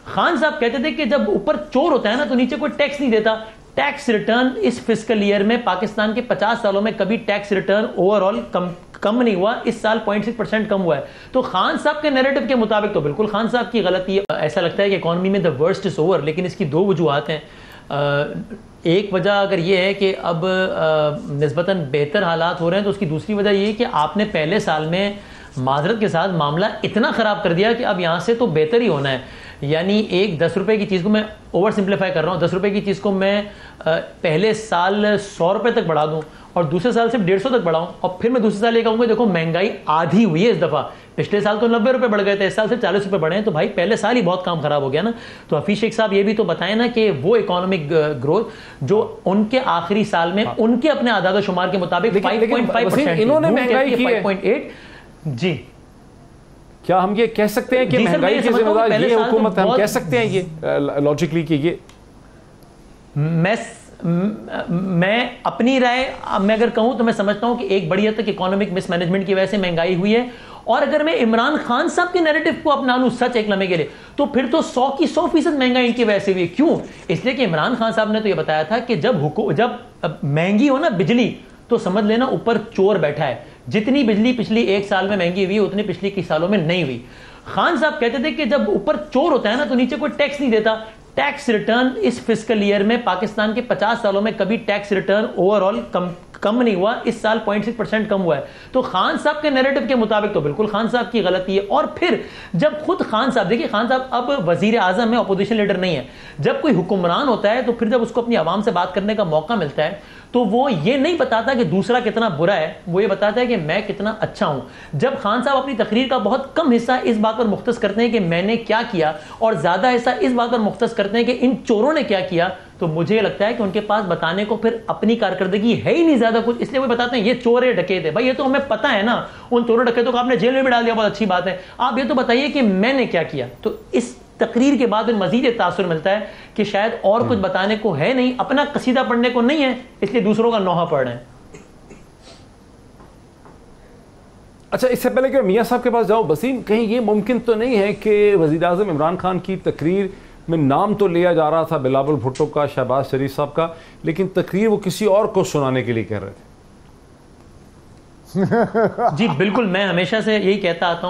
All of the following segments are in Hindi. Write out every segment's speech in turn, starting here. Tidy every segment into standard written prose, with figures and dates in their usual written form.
खान साहब कहते थे कि जब ऊपर चोर होता है ना तो नीचे कोई टैक्स नहीं देता। टैक्स रिटर्न इस फिस्कल ईयर में पाकिस्तान के 50 सालों में कभी टैक्स रिटर्न ओवरऑल कम नहीं हुआ, इस साल 0.6% कम हुआ है। तो खान साहब के नैरेटिव के मुताबिक तो बिल्कुल खान साहब की गलती है। ऐसा लगता है कि इकॉनमी में द वर्स्ट इज ओवर, लेकिन इसकी दो वजूहत हैं। एक वजह अगर ये है कि अब निस्बतन बेहतर हालात हो रहे हैं, तो उसकी दूसरी वजह ये है कि आपने पहले साल में माजरत के साथ मामला इतना ख़राब कर दिया कि अब यहाँ से तो बेहतर ही होना है। यानी एक 10 रुपये की चीज़ को, मैं ओवर सिंप्लीफाई कर रहा हूँ, 10 रुपये की चीज़ को मैं पहले साल 100 रुपये तक बढ़ा दूँ और दूसरे साल सिर्फ 150 तक बढ़ाऊँ, और फिर मैं दूसरे साल ये कहूँगा देखो महंगाई आधी हुई है इस दफ़ा, पिछले साल तो 90 रुपये बढ़ गए थे, इस साल सिर्फ 40 रुपये बढ़े हैं, तो भाई पहले साल ही बहुत काम खराब हो गया ना। तो हफीज शेख साहब ये भी तो बताएं ना कि वो इकोनॉमिक ग्रोथ जो उनके आखिरी साल में उनके अपने आदाद शुमार के मुताबिक 5.5%, इन्होंने महंगाई की 5.8। जी, क्या हम ये कह सकते हैं कि महंगाई की जिम्मेदार ये हुकूमत है? हम कह सकते हैं ये लॉजिकली कि ये मैं अपनी राय मैं अगर कहूं तो मैं समझता हूं कि एक बड़ी हद तक इकोनॉमिक मिसमैनेजमेंट की वजह से महंगाई हुई है। और अगर मैं इमरान खान साहब के नैरेटिव को अपना लूं सच एक लम्हे के लिए, तो फिर तो 100% महंगाई इनकी वजह से हुई है। क्यों? इसलिए कि इमरान खान साहब ने तो यह बताया था कि जब महंगी हो ना बिजली, तो समझ लेना ऊपर चोर बैठा है। जितनी बिजली पिछली एक साल में महंगी हुई उतनी पिछली के सालों में नहीं हुई। खान साहब कहते थे कि जब ऊपर चोर होता है ना तो नीचे कोई टैक्स नहीं देता। टैक्स रिटर्न इस फिस्कल ईयर में पाकिस्तान के 50 सालों में कभी टैक्स रिटर्न ओवरऑल कम नहीं हुआ, इस साल 0.6% कम हुआ है। तो खान साहब के नैरेटिव के मुताबिक तो बिल्कुल खान साहब की गलती है। और फिर जब खुद खान साहब, देखिए खान साहब अब वजीर आजम है, अपोजिशन लीडर नहीं है। जब कोई हुक्मरान होता है तो फिर जब उसको अपनी आवाम से बात करने का मौका मिलता है तो वो ये नहीं बताता कि दूसरा कितना बुरा है, वो ये बताता है कि मैं कितना अच्छा हूं। जब खान साहब अपनी तकरीर का बहुत कम हिस्सा इस बात पर मुख्तस करते हैं कि मैंने क्या किया और ज्यादा हिस्सा इस बात पर मुख्तस करते हैं कि इन चोरों ने क्या किया, तो मुझे लगता है कि उनके पास बताने को फिर अपनी कारकर्दगी है ही नहीं ज्यादा कुछ, इसलिए वो बताते हैं ये चोर है डकैत है। भाई ये तो हमें पता है ना, उन चोरों डकैतों को आपने जेल में भी डाल दिया, बहुत अच्छी बात है। आप ये तो बताइए कि मैंने क्या किया। तो इस तकरीर के बाद मजीद तासुर मिलता है कि शायद और कुछ बताने को है नहीं, अपना कसीदा पढ़ने को नहीं है, इसलिए दूसरों का नोहा पढ़ रहे हैं। अच्छा, इससे पहले कि मियां साहब के पास जाऊं, वसीम, कहीं ये मुमकिन तो नहीं है कि वज़ीर आज़म इमरान खान की तकरीर में नाम तो लिया जा रहा था बिलावल भुट्टो का, शहबाज शरीफ साहब का, लेकिन तकरीर वो किसी और को सुनाने के लिए कह रहे थे? जी बिल्कुल, मैं हमेशा से यही कहता आता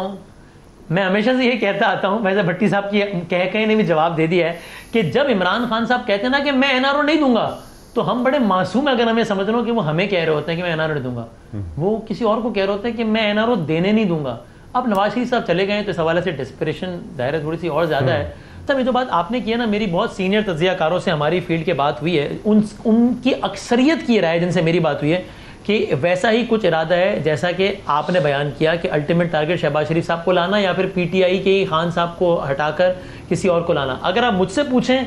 हूं, वैसे भट्टी साहब की कह ने भी जवाब दे दिया है कि जब इमरान खान साहब कहते हैं ना कि मैं एनआरओ नहीं दूंगा, तो हम बड़े मासूम है अगर हमें समझ रहे हो कि वो हमें कह रहे होते हैं कि मैं एनआरओ नहीं दूंगा, वो किसी और को कह रहे होते हैं कि मैं एनआरओ देने नहीं दूंगा। अब नवाज शरीफ साहब चले गए तो इस हवाले से डिस्परेशन दायरा थोड़ी सी और ज्यादा है। तब ये जो बात आपने की है ना, मेरी बहुत सीनियर तज्जियाकारों से हमारी फील्ड के बात हुई है, उनकी अक्सरियत की राय जिनसे मेरी बात हुई है कि वैसा ही कुछ इरादा है जैसा कि आपने बयान किया कि अल्टीमेट टारगेट शहबाज शरीफ साहब को लाना या फिर पीटीआई के ही खान साहब को हटाकर किसी और को लाना। अगर आप मुझसे पूछें,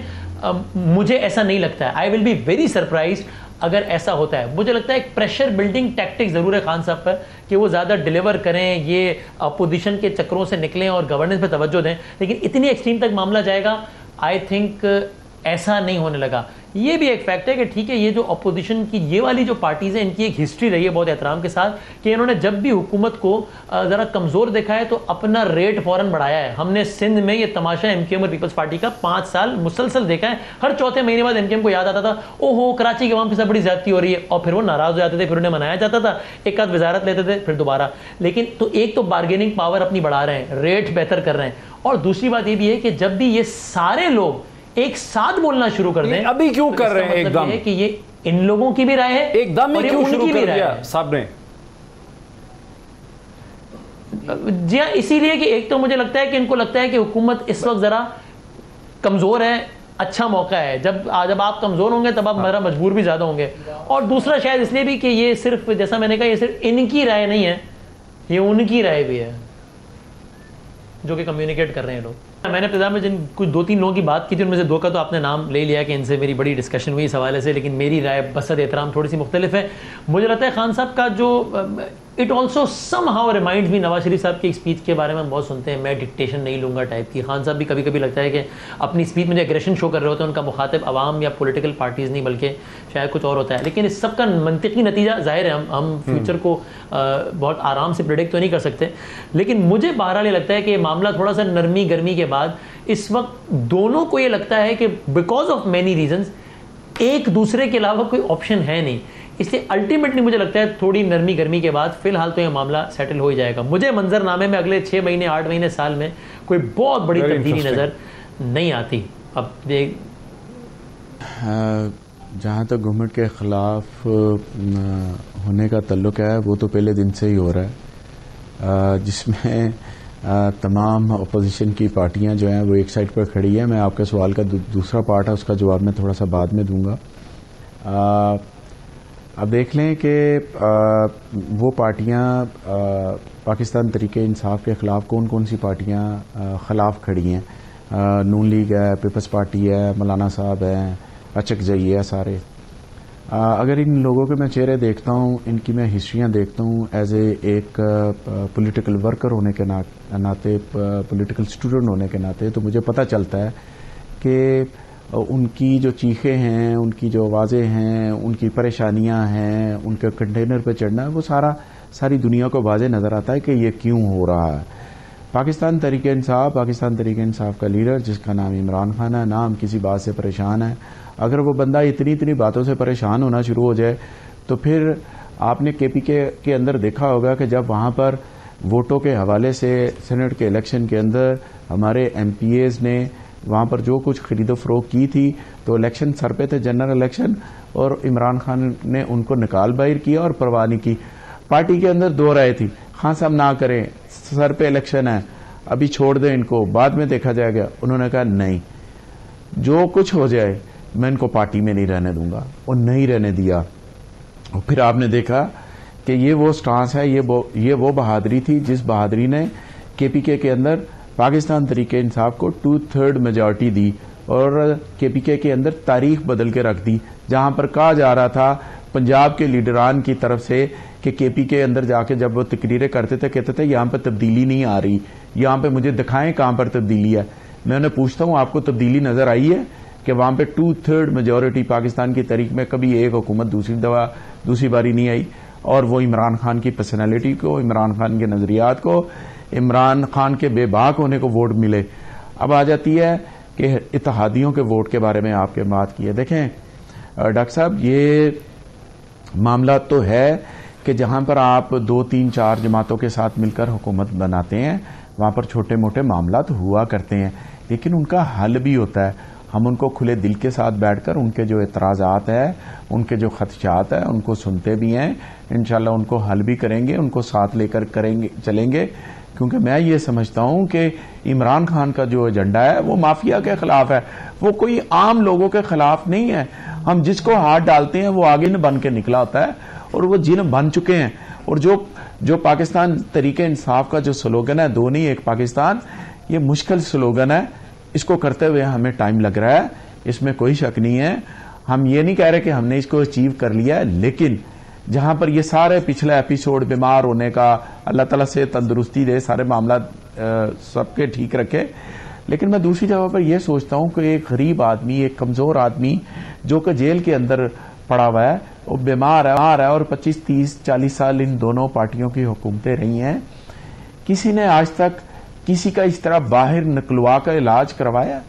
मुझे ऐसा नहीं लगता है। I will be very surprise अगर ऐसा होता है। मुझे लगता है एक प्रेशर बिल्डिंग टैक्टिक जरूर है खान साहब पर कि वो ज़्यादा डिलीवर करें, ये अपोजिशन के चक्रों से निकलें और गवर्नेंस पर तवज्जो दें, लेकिन इतनी एक्सट्रीम तक मामला जाएगा आई थिंक ऐसा नहीं होने लगा। ये भी एक फैक्ट है कि ठीक है, ये जो अपोजिशन की ये वाली जो पार्टीज़ हैं, इनकी एक हिस्ट्री रही है बहुत एहतराम के साथ कि इन्होंने जब भी हुकूमत को ज़रा कमज़ोर देखा है तो अपना रेट फ़ौरन बढ़ाया है। हमने सिंध में ये तमाशा एमकेएम और पीपल्स पार्टी का 5 साल मुसलसल देखा है। हर चौथे महीने बाद एमकेएम को याद आता था, ओहो कराची के अवाम के साथ बड़ी ज़्यादती हो रही है, और फिर वो नाराज़ हो जाते थे, फिर उन्हें मनाया जाता था, एक आध वजारत लेते थे, फिर दोबारा। लेकिन तो एक तो बार्गेनिंग पावर अपनी बढ़ा रहे हैं, रेट बेहतर कर रहे हैं, और दूसरी बात ये भी है कि जब भी ये सारे लोग एक साथ बोलना शुरू कर दें, अभी क्यों कर रहे हैं एकदम, कि ये इन लोगों की भी राय है, एकदम ही क्यों शुरू कर दिया साहब ने? जी हाँ, इसीलिए कि एक तो मुझे लगता है कि इनको लगता है कि हुकूमत इस वक्त जरा कमजोर है, अच्छा मौका है, जब आप कमजोर होंगे तब आप मेरा मजबूर भी ज्यादा होंगे। और दूसरा शायद इसलिए भी कि ये सिर्फ, जैसा मैंने कहा, ये सिर्फ इनकी राय नहीं है, ये उनकी राय भी है जो कि कम्युनिकेट कर रहे हैं लोग। मैंने इब्तिदा में जिन कुछ 2-3 लोगों की बात की थी, उनमें से 2 का तो आपने नाम ले लिया कि इनसे मेरी बड़ी डिस्कशन हुई इस हवाले से, लेकिन मेरी राय बसद एहतराम थोड़ी सी मुख्तलिफ है। मुझे लगता है खान साहब का जो it also somehow reminds me, Nawaz Sharif साहब की एक स्पीच के बारे में हम बहुत सुनते हैं, मैं डिक्टेशन नहीं लूँगा टाइप की। खान साहब भी कभी कभी लगता है कि अपनी स्पीच में जो एग्रेशन शो कर रहे होते हैं, उनका मुखातिब आवाम या पॉलिटिकल पार्टीज़ नहीं बल्कि शायद कुछ और होता है। लेकिन इस सब का मंतिकी नतीजा ज़ाहिर है, हम फ्यूचर को बहुत आराम से प्रिडिक्ट तो नहीं कर सकते, लेकिन मुझे बहरहाल ये लगता है कि मामला थोड़ा सा नरमी गर्मी के बाद इस वक्त दोनों को ये लगता है कि बिकॉज ऑफ मैनी रीजंस एक दूसरे के अलावा कोई ऑप्शन है नहीं, इसलिए अल्टीमेटली मुझे लगता है थोड़ी नरमी गर्मी के बाद फिलहाल तो ये मामला सेटल हो ही जाएगा। मुझे मंजरनामे में अगले 6 महीने 8 महीने साल में कोई बहुत बड़ी तब्दीली नज़र नहीं आती। अब देख, जहाँ तक गवर्नमेंट के ख़िलाफ़ होने का तल्लुक़ है वो तो पहले दिन से ही हो रहा है, जिसमें तमाम अपोजिशन की पार्टियां जो हैं वो एक साइड पर खड़ी है। मैं आपके सवाल का दूसरा पार्ट है, उसका जवाब मैं थोड़ा सा बाद में दूंगा। अब देख लें कि वो पार्टियां पाकिस्तान तरीके इंसाफ के ख़िलाफ़ कौन कौन सी पार्टियां ख़िलाफ़ खड़ी हैं। नून लीग है, पीपल्स पार्टी है, मौलाना साहब हैं, अचक जई है सारे। अगर इन लोगों के मैं चेहरे देखता हूँ, इनकी मैं हिस्ट्रियाँ देखता हूँ एज एक पॉलिटिकल वर्कर होने के नाते, पॉलिटिकल स्टूडेंट होने के नाते, तो मुझे पता चलता है कि उनकी जो चीखें हैं, उनकी जो आवाज़ें हैं, उनकी परेशानियाँ हैं, उनके कंटेनर पे चढ़ना, वो सारी दुनिया को वाज़े नज़र आता है कि ये क्यों हो रहा है। पाकिस्तान तरीके इंसाफ का लीडर जिसका नाम इमरान खान है, नाम किसी बात से परेशान है। अगर वो बंदा इतनी बातों से परेशान होना शुरू हो जाए तो फिर आपने केपीके के अंदर देखा होगा कि जब वहाँ पर वोटों के हवाले से सेनेट के इलेक्शन के अंदर हमारे एमपीएज ने वहाँ पर जो कुछ खरीदो फरोख्त की थी, तो इलेक्शन सर पे थे, जनरल इलेक्शन, और इमरान खान ने उनको निकाल बाहर किया और परवाह नहीं की। पार्टी के अंदर 2 राय थी, खान साहब ना करें, सर पे इलेक्शन है, अभी छोड़ दें इनको, बाद में देखा जाएगा। उन्होंने कहा नहीं, जो कुछ हो जाए मैं इनको पार्टी में नहीं रहने दूंगा, और नहीं रहने दिया। और फिर आपने देखा कि ये वो स्टांस है, ये वो बहादुरी थी जिस बहादुरी ने केपीके के अंदर पाकिस्तान तरीके इंसाफ को 2/3 मेजॉरिटी दी और केपीके के अंदर तारीख बदल के रख दी। जहां पर कहा जा रहा था पंजाब के लीडरान की तरफ से कि केपी के अंदर जाके जब वो तकरीरें करते थे, कहते थे यहां पर तब्दीली नहीं आ रही, यहां पे मुझे दिखाएं कहां पर तब्दीली है। मैं उन्हें पूछता हूं, आपको तब्दीली नजर आई है कि वहां पे 2/3 मेजॉरिटी पाकिस्तान की तारीख में कभी एक हुकूमत दूसरी बारी नहीं आई? और वो इमरान खान की पर्सनैलिटी को, इमरान खान के नजरियात को, इमरान खान के बेबाक होने को वोट मिले। अब आ जाती है कि इत्तेहादियों के वोट के बारे में आपके बात की है। देखें डॉक्टर साहब, ये मामला तो है कि जहां पर आप 2, 3, 4 जमातों के साथ मिलकर हुकूमत बनाते हैं, वहां पर छोटे मोटे मामला तो हुआ करते हैं, लेकिन उनका हल भी होता है। हम उनको खुले दिल के साथ बैठकर उनके जो एतराज़ात है, उनके जो खदशात है, उनको सुनते भी हैं, इंशाल्लाह उनको हल भी करेंगे, उनको साथ लेकर चलेंगे। क्योंकि मैं ये समझता हूं कि इमरान खान का जो एजेंडा है वो माफिया के खिलाफ है, वो कोई आम लोगों के खिलाफ नहीं है। हम जिसको हाथ डालते हैं वो आगे न बन के निकला होता है, और वो जिन बन चुके हैं। और जो पाकिस्तान तरीके इंसाफ का जो स्लोगन है, 2 नहीं 1 पाकिस्तान, ये मुश्किल स्लोगन है। इसको करते हुए हमें टाइम लग रहा है, इसमें कोई शक नहीं है। हम ये नहीं कह रहे कि हमने इसको अचीव कर लिया है, लेकिन जहां पर ये सारे पिछले एपिसोड, बीमार होने का, अल्लाह ताला से तंदुरुस्ती दे, सारे मामला सबके ठीक रखे। लेकिन मैं दूसरी जगह पर यह सोचता हूं कि एक गरीब आदमी, एक कमजोर आदमी जो कि जेल के अंदर पड़ा हुआ है, वो बीमार है और 25, 30, 40 साल इन दोनों पार्टियों की हुकूमतें रही हैं, किसी ने आज तक किसी का इस तरह बाहर निकलवा कर इलाज करवाया?